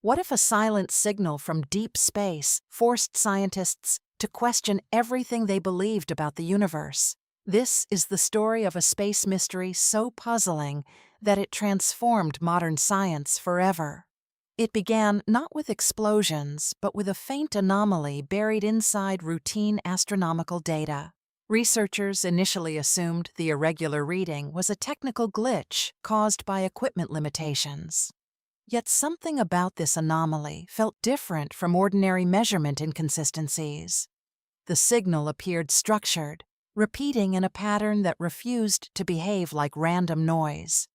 What if a silent signal from deep space forced scientists to question everything they believed about the universe? This is the story of a space mystery so puzzling that it transformed modern science forever. It began not with explosions, but with a faint anomaly buried inside routine astronomical data. Researchers initially assumed the irregular reading was a technical glitch caused by equipment limitations. Yet something about this anomaly felt different from ordinary measurement inconsistencies. The signal appeared structured, repeating in a pattern that refused to behave like random noise.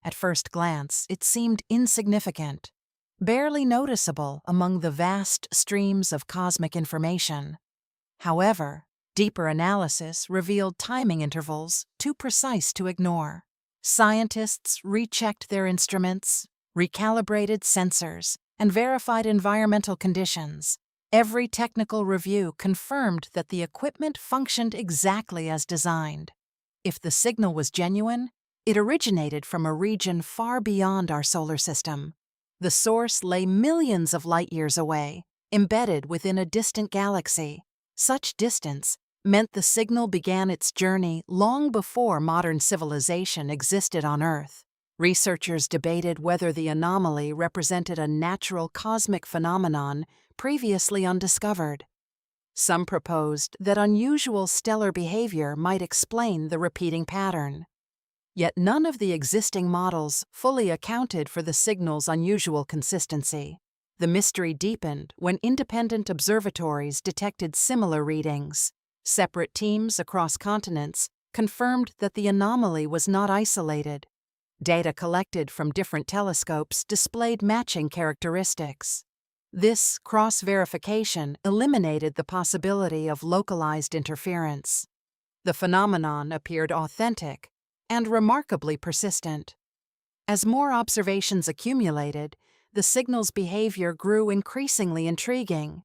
At first glance, it seemed insignificant, barely noticeable among the vast streams of cosmic information. However, deeper analysis revealed timing intervals too precise to ignore. Scientists rechecked their instruments, recalibrated sensors, and verified environmental conditions. Every technical review confirmed that the equipment functioned exactly as designed. If the signal was genuine, it originated from a region far beyond our solar system. The source lay millions of light-years away, embedded within a distant galaxy. Such distance meant the signal began its journey long before modern civilization existed on Earth. Researchers debated whether the anomaly represented a natural cosmic phenomenon previously undiscovered. Some proposed that unusual stellar behavior might explain the repeating pattern. Yet none of the existing models fully accounted for the signal's unusual consistency. The mystery deepened when independent observatories detected similar readings. Separate teams across continents confirmed that the anomaly was not isolated. Data collected from different telescopes displayed matching characteristics. This cross-verification eliminated the possibility of localized interference. The phenomenon appeared authentic and remarkably persistent. As more observations accumulated, the signal's behavior grew increasingly intriguing.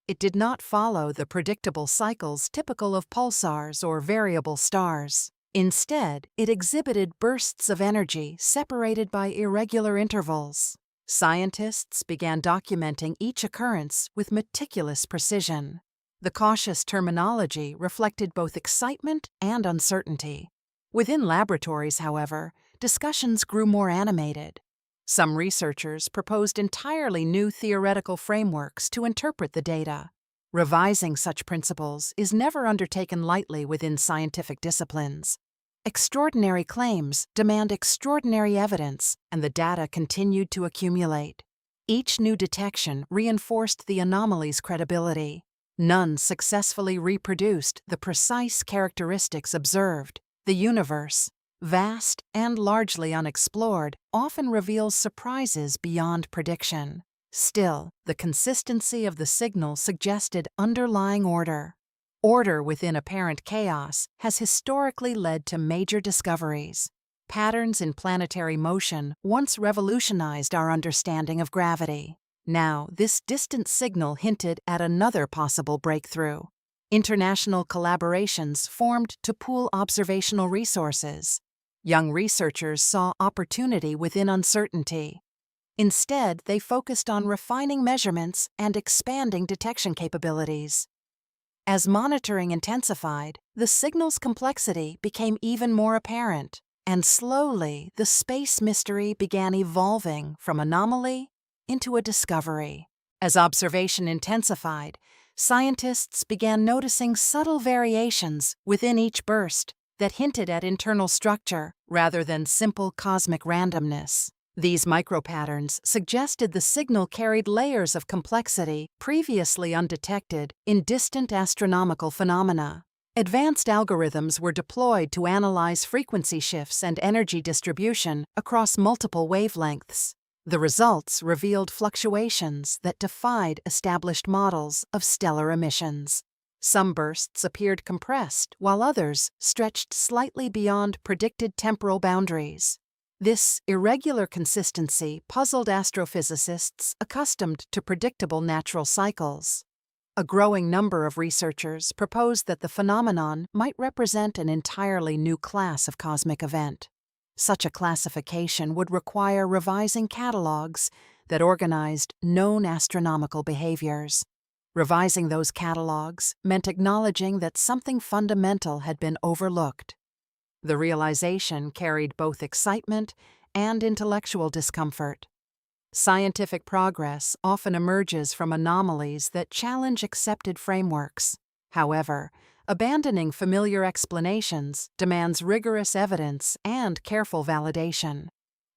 It did not follow the predictable cycles typical of pulsars or variable stars. Instead, it exhibited bursts of energy separated by irregular intervals. Scientists began documenting each occurrence with meticulous precision. The cautious terminology reflected both excitement and uncertainty. Within laboratories, however, discussions grew more animated. Some researchers proposed entirely new theoretical frameworks to interpret the data. Revising such principles is never undertaken lightly within scientific disciplines. Extraordinary claims demand extraordinary evidence, and the data continued to accumulate. Each new detection reinforced the anomaly's credibility. None successfully reproduced the precise characteristics observed. The universe, vast and largely unexplored, often reveals surprises beyond prediction. Still, the consistency of the signal suggested underlying order. Order within apparent chaos has historically led to major discoveries. Patterns in planetary motion once revolutionized our understanding of gravity. Now, this distant signal hinted at another possible breakthrough. International collaborations formed to pool observational resources. Young researchers saw opportunity within uncertainty. Instead, they focused on refining measurements and expanding detection capabilities. As monitoring intensified, the signal's complexity became even more apparent, and slowly the space mystery began evolving from anomaly into a discovery. As observation intensified, scientists began noticing subtle variations within each burst that hinted at internal structure rather than simple cosmic randomness. These micropatterns suggested the signal carried layers of complexity previously undetected in distant astronomical phenomena. Advanced algorithms were deployed to analyze frequency shifts and energy distribution across multiple wavelengths. The results revealed fluctuations that defied established models of stellar emissions. Some bursts appeared compressed, while others stretched slightly beyond predicted temporal boundaries. This irregular consistency puzzled astrophysicists accustomed to predictable natural cycles. A growing number of researchers proposed that the phenomenon might represent an entirely new class of cosmic event. Such a classification would require revising catalogs that organized known astronomical behaviors. Revising those catalogs meant acknowledging that something fundamental had been overlooked. The realization carried both excitement and intellectual discomfort. Scientific progress often emerges from anomalies that challenge accepted frameworks. However, abandoning familiar explanations demands rigorous evidence and careful validation.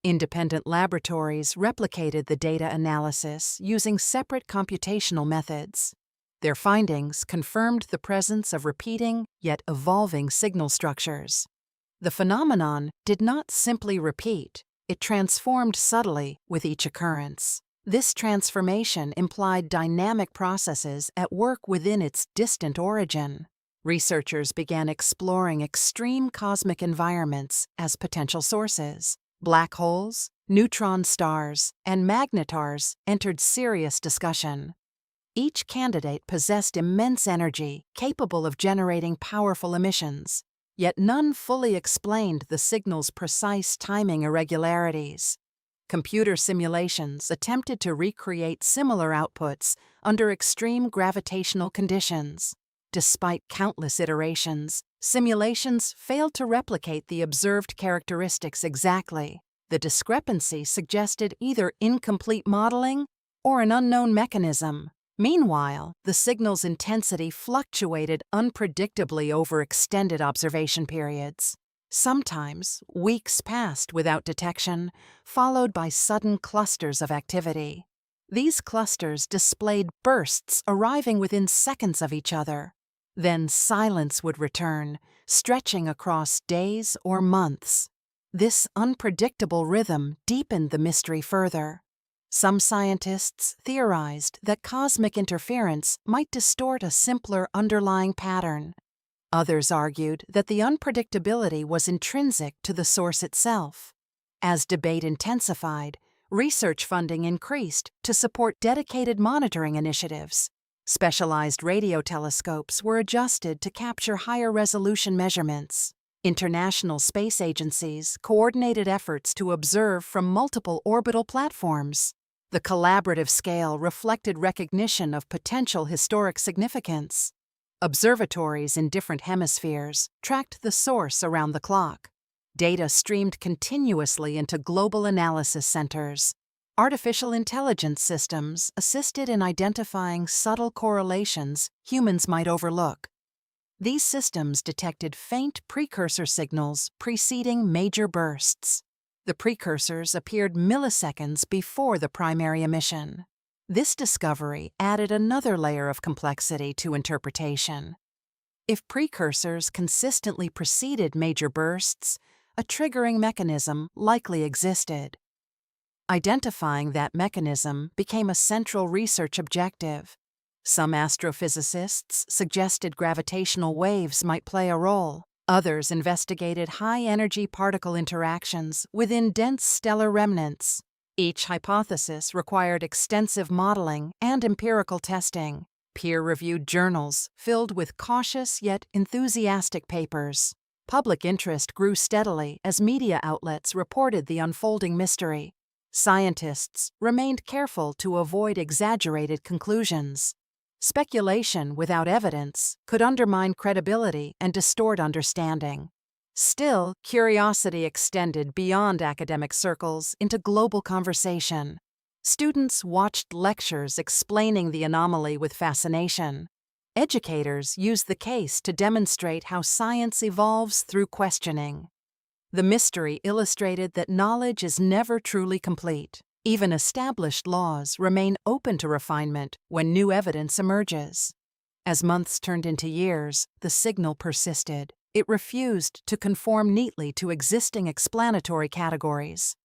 Independent laboratories replicated the data analysis using separate computational methods. Their findings confirmed the presence of repeating yet evolving signal structures. The phenomenon did not simply repeat, it transformed subtly with each occurrence. This transformation implied dynamic processes at work within its distant origin. Researchers began exploring extreme cosmic environments as potential sources. Black holes, neutron stars, and magnetars entered serious discussion. Each candidate possessed immense energy capable of generating powerful emissions, yet none fully explained the signal's precise timing irregularities. Computer simulations attempted to recreate similar outputs under extreme gravitational conditions. Despite countless iterations, simulations failed to replicate the observed characteristics exactly. The discrepancy suggested either incomplete modeling or an unknown mechanism. Meanwhile, the signal's intensity fluctuated unpredictably over extended observation periods. Sometimes, weeks passed without detection, followed by sudden clusters of activity. These clusters displayed bursts arriving within seconds of each other. Then silence would return, stretching across days or months. This unpredictable rhythm deepened the mystery further. Some scientists theorized that cosmic interference might distort a simpler underlying pattern. Others argued that the unpredictability was intrinsic to the source itself. As debate intensified, research funding increased to support dedicated monitoring initiatives. Specialized radio telescopes were adjusted to capture higher-resolution measurements. International space agencies coordinated efforts to observe from multiple orbital platforms. The collaborative scale reflected recognition of potential historic significance. Observatories in different hemispheres tracked the source around the clock. Data streamed continuously into global analysis centers. Artificial intelligence systems assisted in identifying subtle correlations humans might overlook. These systems detected faint precursor signals preceding major bursts. The precursors appeared milliseconds before the primary emission. This discovery added another layer of complexity to interpretation. If precursors consistently preceded major bursts, a triggering mechanism likely existed. Identifying that mechanism became a central research objective. Some astrophysicists suggested gravitational waves might play a role. Others investigated high-energy particle interactions within dense stellar remnants. Each hypothesis required extensive modeling and empirical testing. Peer-reviewed journals filled with cautious yet enthusiastic papers. Public interest grew steadily as media outlets reported the unfolding mystery. Scientists remained careful to avoid exaggerated conclusions. Speculation without evidence could undermine credibility and distort understanding. Still, curiosity extended beyond academic circles into global conversation. Students watched lectures explaining the anomaly with fascination. Educators used the case to demonstrate how science evolves through questioning. The mystery illustrated that knowledge is never truly complete. Even established laws remain open to refinement when new evidence emerges. As months turned into years, the signal persisted. It refused to conform neatly to existing explanatory categories.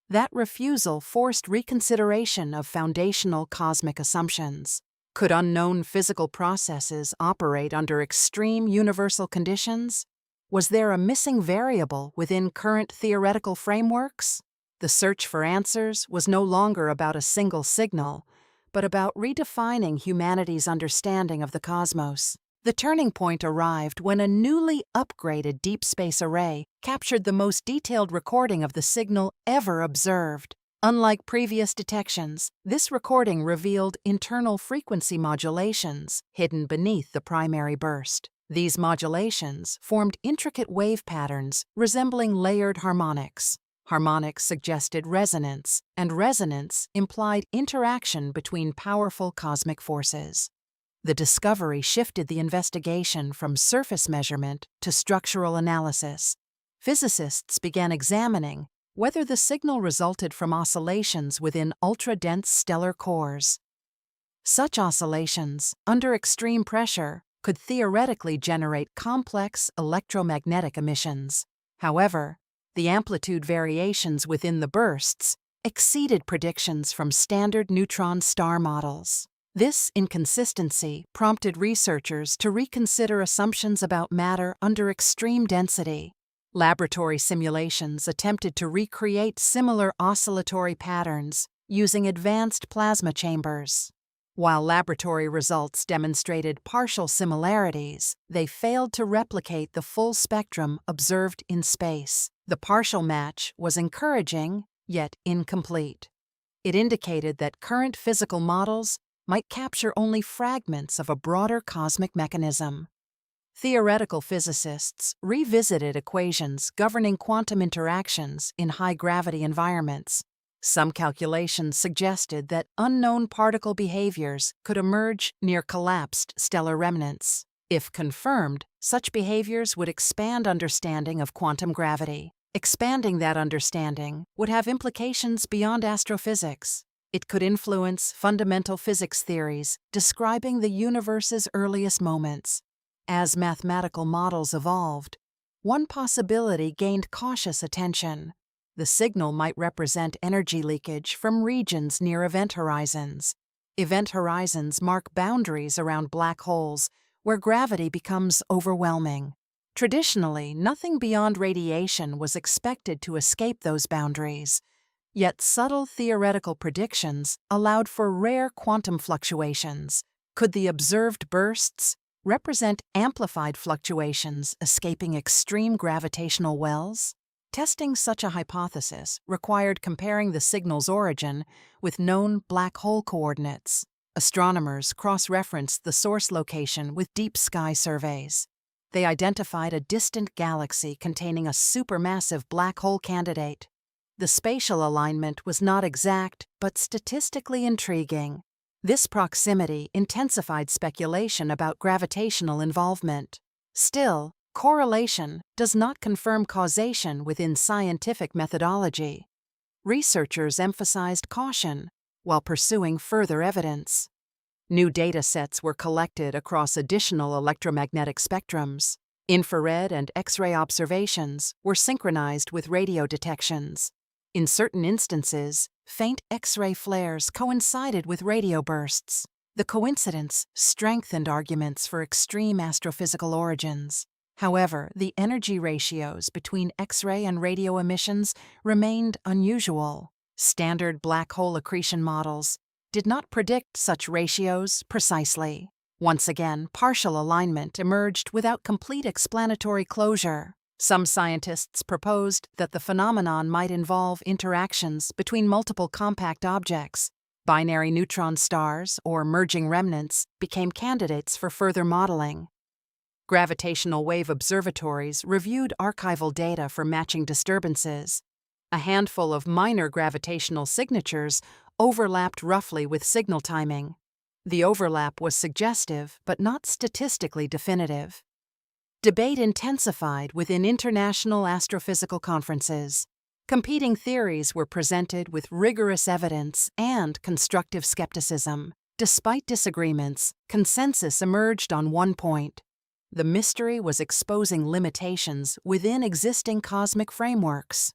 That refusal forced reconsideration of foundational cosmic assumptions. Could unknown physical processes operate under extreme universal conditions? Was there a missing variable within current theoretical frameworks? The search for answers was no longer about a single signal, but about redefining humanity's understanding of the cosmos. The turning point arrived when a newly upgraded deep space array captured the most detailed recording of the signal ever observed. Unlike previous detections, this recording revealed internal frequency modulations hidden beneath the primary burst. These modulations formed intricate wave patterns resembling layered harmonics. Harmonics suggested resonance, and resonance implied interaction between powerful cosmic forces. The discovery shifted the investigation from surface measurement to structural analysis. Physicists began examining whether the signal resulted from oscillations within ultra-dense stellar cores. Such oscillations, under extreme pressure, could theoretically generate complex electromagnetic emissions. However, the amplitude variations within the bursts exceeded predictions from standard neutron star models. This inconsistency prompted researchers to reconsider assumptions about matter under extreme density. Laboratory simulations attempted to recreate similar oscillatory patterns using advanced plasma chambers. While laboratory results demonstrated partial similarities, they failed to replicate the full spectrum observed in space. The partial match was encouraging, yet incomplete. It indicated that current physical models might capture only fragments of a broader cosmic mechanism. Theoretical physicists revisited equations governing quantum interactions in high-gravity environments. Some calculations suggested that unknown particle behaviors could emerge near collapsed stellar remnants. If confirmed, such behaviors would expand understanding of quantum gravity. Expanding that understanding would have implications beyond astrophysics. It could influence fundamental physics theories describing the universe's earliest moments. As mathematical models evolved, one possibility gained cautious attention. The signal might represent energy leakage from regions near event horizons. Event horizons mark boundaries around black holes where gravity becomes overwhelming. Traditionally, nothing beyond radiation was expected to escape those boundaries. Yet subtle theoretical predictions allowed for rare quantum fluctuations. Could the observed bursts represent amplified fluctuations escaping extreme gravitational wells? Testing such a hypothesis required comparing the signal's origin with known black hole coordinates. Astronomers cross-referenced the source location with deep sky surveys. They identified a distant galaxy containing a supermassive black hole candidate. The spatial alignment was not exact, but statistically intriguing. This proximity intensified speculation about gravitational involvement. Still, correlation does not confirm causation within scientific methodology. Researchers emphasized caution while pursuing further evidence. New data sets were collected across additional electromagnetic spectrums. Infrared and X-ray observations were synchronized with radio detections. In certain instances, faint X-ray flares coincided with radio bursts. The coincidence strengthened arguments for extreme astrophysical origins. However, the energy ratios between X-ray and radio emissions remained unusual. Standard black hole accretion models did not predict such ratios precisely. Once again, partial alignment emerged without complete explanatory closure. Some scientists proposed that the phenomenon might involve interactions between multiple compact objects. Binary neutron stars or merging remnants became candidates for further modeling. Gravitational wave observatories reviewed archival data for matching disturbances. A handful of minor gravitational signatures overlapped roughly with signal timing. The overlap was suggestive but not statistically definitive. Debate intensified within international astrophysical conferences. Competing theories were presented with rigorous evidence and constructive skepticism. Despite disagreements, consensus emerged on one point. The mystery was exposing limitations within existing cosmic frameworks.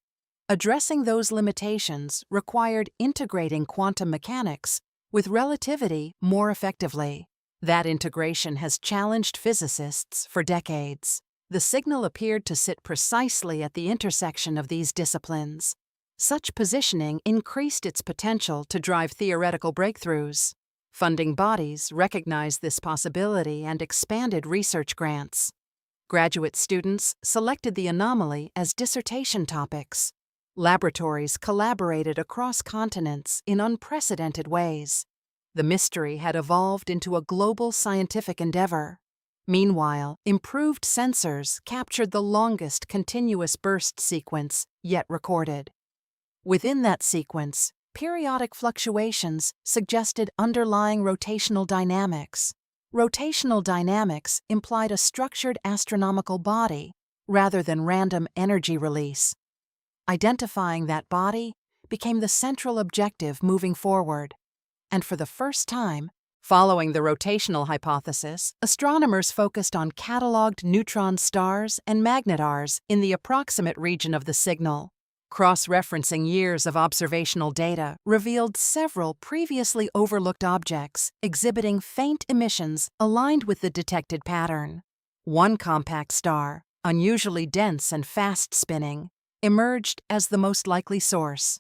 Addressing those limitations required integrating quantum mechanics with relativity more effectively. That integration has challenged physicists for decades. The signal appeared to sit precisely at the intersection of these disciplines. Such positioning increased its potential to drive theoretical breakthroughs. Funding bodies recognized this possibility and expanded research grants. Graduate students selected the anomaly as dissertation topics. Laboratories collaborated across continents in unprecedented ways. The mystery had evolved into a global scientific endeavor. Meanwhile, improved sensors captured the longest continuous burst sequence yet recorded. Within that sequence, periodic fluctuations suggested underlying rotational dynamics. Rotational dynamics implied a structured astronomical body rather than random energy release. Identifying that body became the central objective moving forward. And for the first time, following the rotational hypothesis, astronomers focused on catalogued neutron stars and magnetars in the approximate region of the signal. Cross-referencing years of observational data revealed several previously overlooked objects exhibiting faint emissions aligned with the detected pattern. One compact star, unusually dense and fast-spinning, emerged as the most likely source.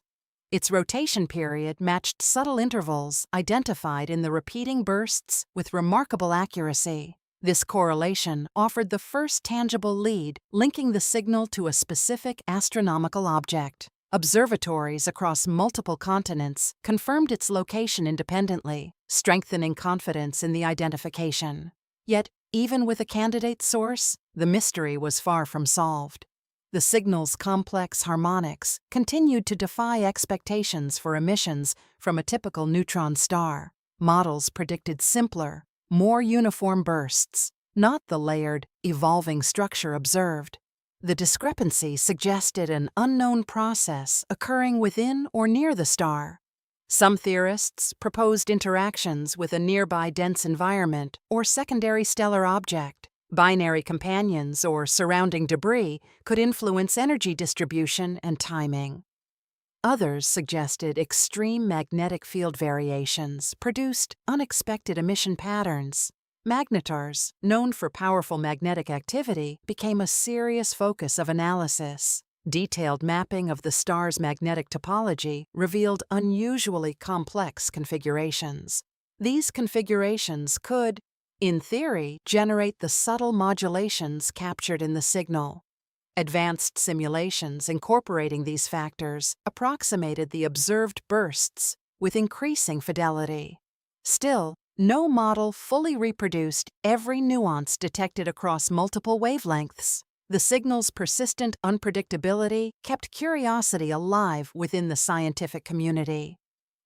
Its rotation period matched subtle intervals identified in the repeating bursts with remarkable accuracy. This correlation offered the first tangible lead linking the signal to a specific astronomical object. Observatories across multiple continents confirmed its location independently, strengthening confidence in the identification. Yet, even with a candidate source, the mystery was far from solved. The signal's complex harmonics continued to defy expectations for emissions from a typical neutron star. Models predicted simpler, more uniform bursts, not the layered, evolving structure observed. The discrepancy suggested an unknown process occurring within or near the star. Some theorists proposed interactions with a nearby dense environment or secondary stellar object. Binary companions or surrounding debris could influence energy distribution and timing. Others suggested extreme magnetic field variations produced unexpected emission patterns. Magnetars, known for powerful magnetic activity, became a serious focus of analysis. Detailed mapping of the star's magnetic topology revealed unusually complex configurations. These configurations could, in theory, generate the subtle modulations captured in the signal. Advanced simulations incorporating these factors approximated the observed bursts with increasing fidelity. Still, no model fully reproduced every nuance detected across multiple wavelengths. The signal's persistent unpredictability kept curiosity alive within the scientific community.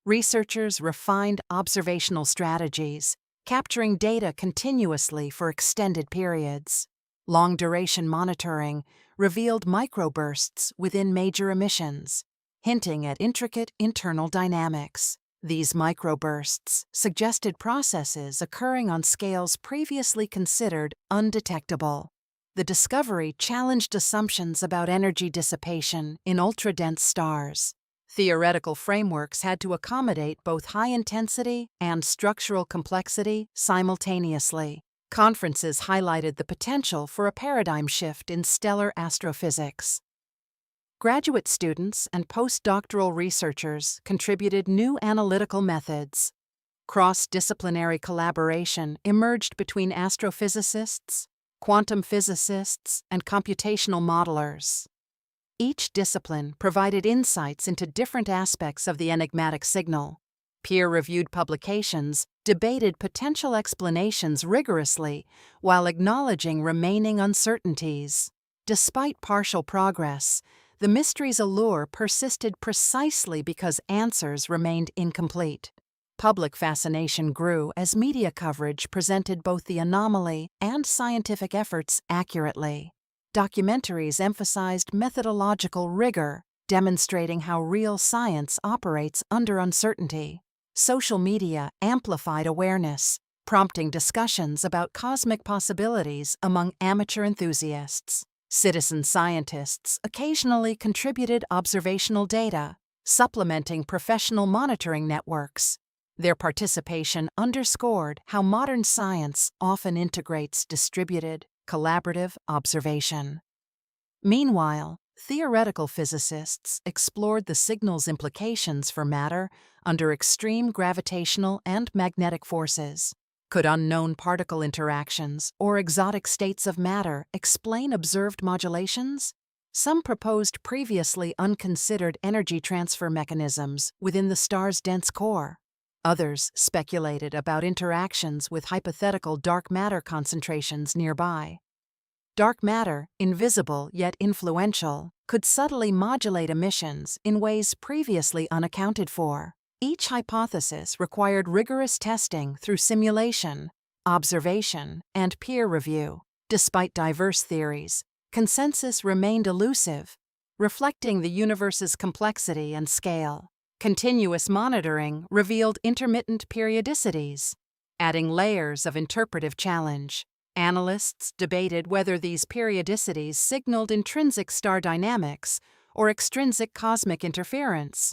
Researchers refined observational strategies, capturing data continuously for extended periods. Long-duration monitoring revealed microbursts within major emissions, hinting at intricate internal dynamics. These microbursts suggested processes occurring on scales previously considered undetectable. The discovery challenged assumptions about energy dissipation in ultra-dense stars. Theoretical frameworks had to accommodate both high intensity and structural complexity simultaneously. Conferences highlighted the potential for a paradigm shift in stellar astrophysics. Graduate students and postdoctoral researchers contributed new analytical methods. Cross-disciplinary collaboration emerged between astrophysicists, quantum physicists, and computational modelers. Each discipline provided insights into different aspects of the enigmatic signal. Peer-reviewed publications debated potential explanations rigorously while acknowledging remaining uncertainties. Despite partial progress, the mystery's allure persisted precisely because answers remained incomplete. Public fascination grew as media coverage presented both the anomaly and scientific efforts accurately. Documentaries emphasized methodological rigor, demonstrating how real science operates under uncertainty. Social media amplified awareness, prompting discussions about cosmic possibilities among amateur enthusiasts. Citizen scientists occasionally contributed observational data, supplementing professional monitoring networks. Their participation underscored how modern science often integrates distributed, collaborative observation. Meanwhile, theoretical physicists explored the signal's implications for matter under extreme gravitational and magnetic forces. Could unknown particle interactions or exotic states of matter explain observed modulations? Some proposed previously unconsidered energy transfer mechanisms within the star's dense core. Others speculated about interactions with hypothetical dark matter concentrations nearby. Dark matter, invisible yet influential, could subtly modulate emissions in ways previously unaccounted for. Each hypothesis required rigorous testing through simulation, observation, and peer review. Despite diverse theories, consensus remained elusive, reflecting the universe's complexity and scale. Continuous monitoring revealed intermittent periodicities, adding layers of interpretive challenge. Analysts debated whether these periodicities signaled intrinsic star dynamics or extrinsic cosmic interference.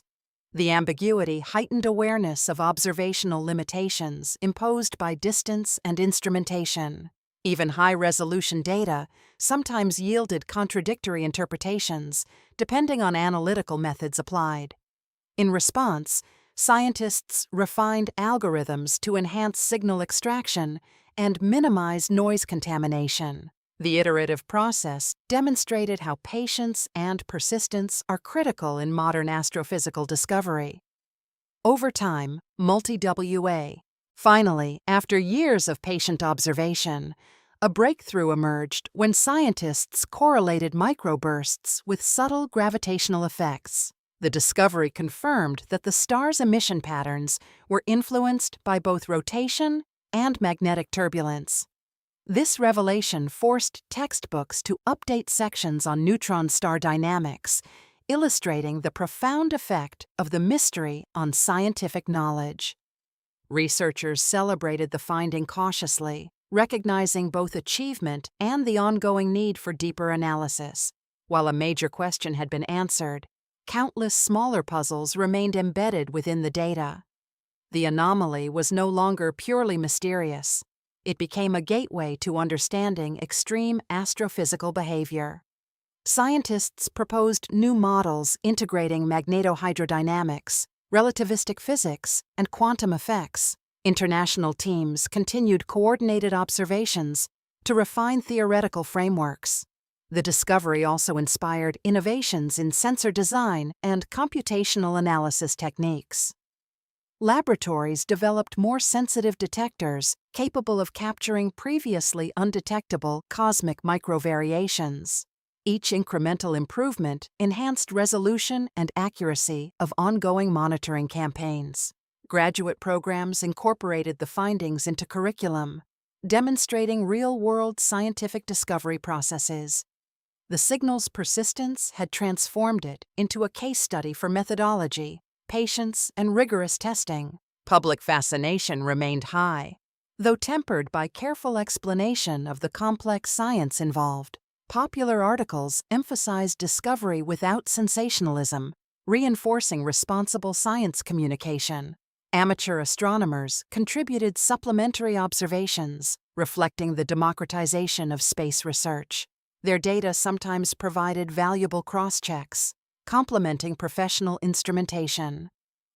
The ambiguity heightened awareness of observational limitations imposed by distance and instrumentation. Even high-resolution data sometimes yielded contradictory interpretations, depending on analytical methods applied. In response, scientists refined algorithms to enhance signal extraction and minimize noise contamination. The iterative process demonstrated how patience and persistence are critical in modern astrophysical discovery. Over time, multi-WA. Finally, after years of patient observation, a breakthrough emerged when scientists correlated microbursts with subtle gravitational effects. The discovery confirmed that the star's emission patterns were influenced by both rotation and magnetic turbulence. This revelation forced textbooks to update sections on neutron star dynamics, illustrating the profound effect of the mystery on scientific knowledge. Researchers celebrated the finding cautiously, recognizing both achievement and the ongoing need for deeper analysis. While a major question had been answered, countless smaller puzzles remained embedded within the data. The anomaly was no longer purely mysterious. It became a gateway to understanding extreme astrophysical behavior. Scientists proposed new models integrating magnetohydrodynamics, relativistic physics, and quantum effects. International teams continued coordinated observations to refine theoretical frameworks. The discovery also inspired innovations in sensor design and computational analysis techniques. Laboratories developed more sensitive detectors capable of capturing previously undetectable cosmic microvariations. Each incremental improvement enhanced resolution and accuracy of ongoing monitoring campaigns. Graduate programs incorporated the findings into curriculum, demonstrating real-world scientific discovery processes. The signal's persistence had transformed it into a case study for methodology, patience, and rigorous testing. Public fascination remained high, though tempered by careful explanation of the complex science involved. Popular articles emphasized discovery without sensationalism, reinforcing responsible science communication. Amateur astronomers contributed supplementary observations, reflecting the democratization of space research. Their data sometimes provided valuable cross-checks, complementing professional instrumentation.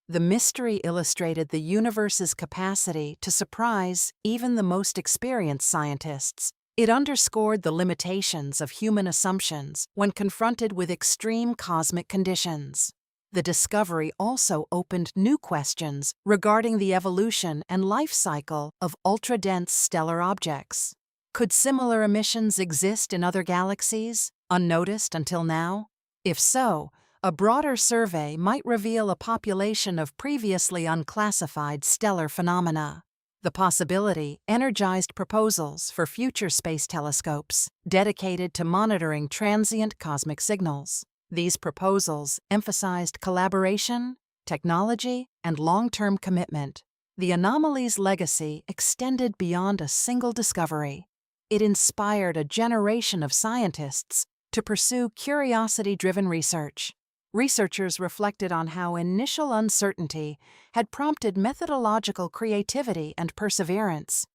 The mystery illustrated the universe's capacity to surprise even the most experienced scientists. It underscored the limitations of human assumptions when confronted with extreme cosmic conditions. The discovery also opened new questions regarding the evolution and life cycle of ultra-dense stellar objects. Could similar emissions exist in other galaxies, unnoticed until now? If so, a broader survey might reveal a population of previously unclassified stellar phenomena. The possibility energized proposals for future space telescopes dedicated to monitoring transient cosmic signals. These proposals emphasized collaboration, technology, and long-term commitment. The anomaly's legacy extended beyond a single discovery. It inspired a generation of scientists to pursue curiosity-driven research. Researchers reflected on how initial uncertainty had prompted methodological creativity and perseverance.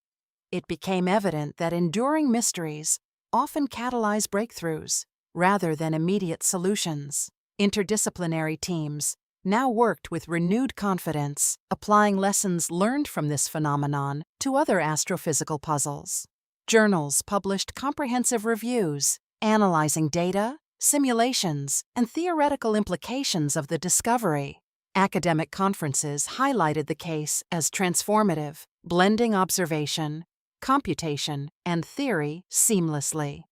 It became evident that enduring mysteries often catalyze breakthroughs rather than immediate solutions. Interdisciplinary teams now worked with renewed confidence, applying lessons learned from this phenomenon to other astrophysical puzzles. Journals published comprehensive reviews, analyzing data, simulations, and theoretical implications of the discovery. Academic conferences highlighted the case as transformative, blending observation, computation, and theory seamlessly.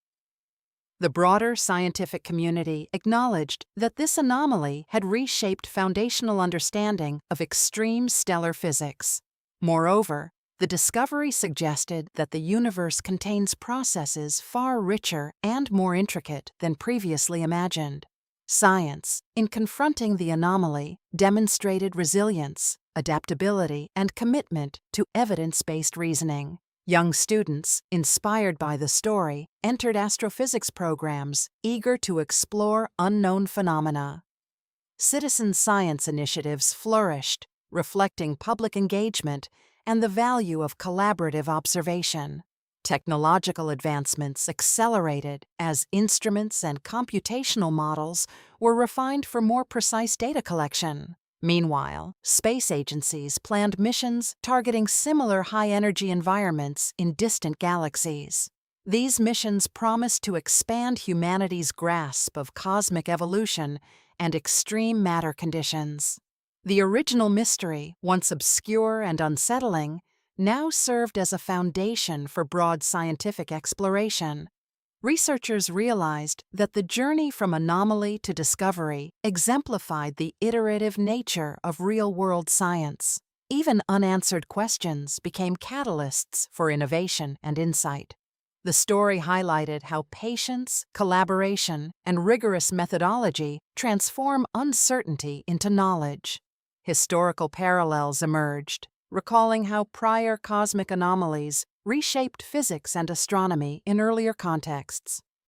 The broader scientific community acknowledged that this anomaly had reshaped foundational understanding of extreme stellar physics. Moreover, the discovery suggested that the universe contains processes far richer and more intricate than previously imagined. Science, in confronting the anomaly, demonstrated resilience, adaptability, and commitment to evidence-based reasoning. Young students, inspired by the story, entered astrophysics programs, eager to explore unknown phenomena. Citizen science initiatives flourished, reflecting public engagement and the value of collaborative observation. Technological advancements accelerated as instruments and computational models were refined for more precise data collection. Meanwhile, space agencies planned missions targeting similar high-energy environments in distant galaxies. These missions promised to expand humanity's grasp of cosmic evolution and extreme matter conditions. The original mystery, once obscure and unsettling, now served as a foundation for broad scientific exploration. Researchers realized that the journey from anomaly to discovery exemplified the iterative nature of real-world science. Even unanswered questions became catalysts for innovation and insight. The story highlighted how patience, collaboration, and rigorous methodology transform uncertainty into knowledge. Historical parallels emerged, recalling how prior cosmic anomalies reshaped physics and astronomy in earlier contexts.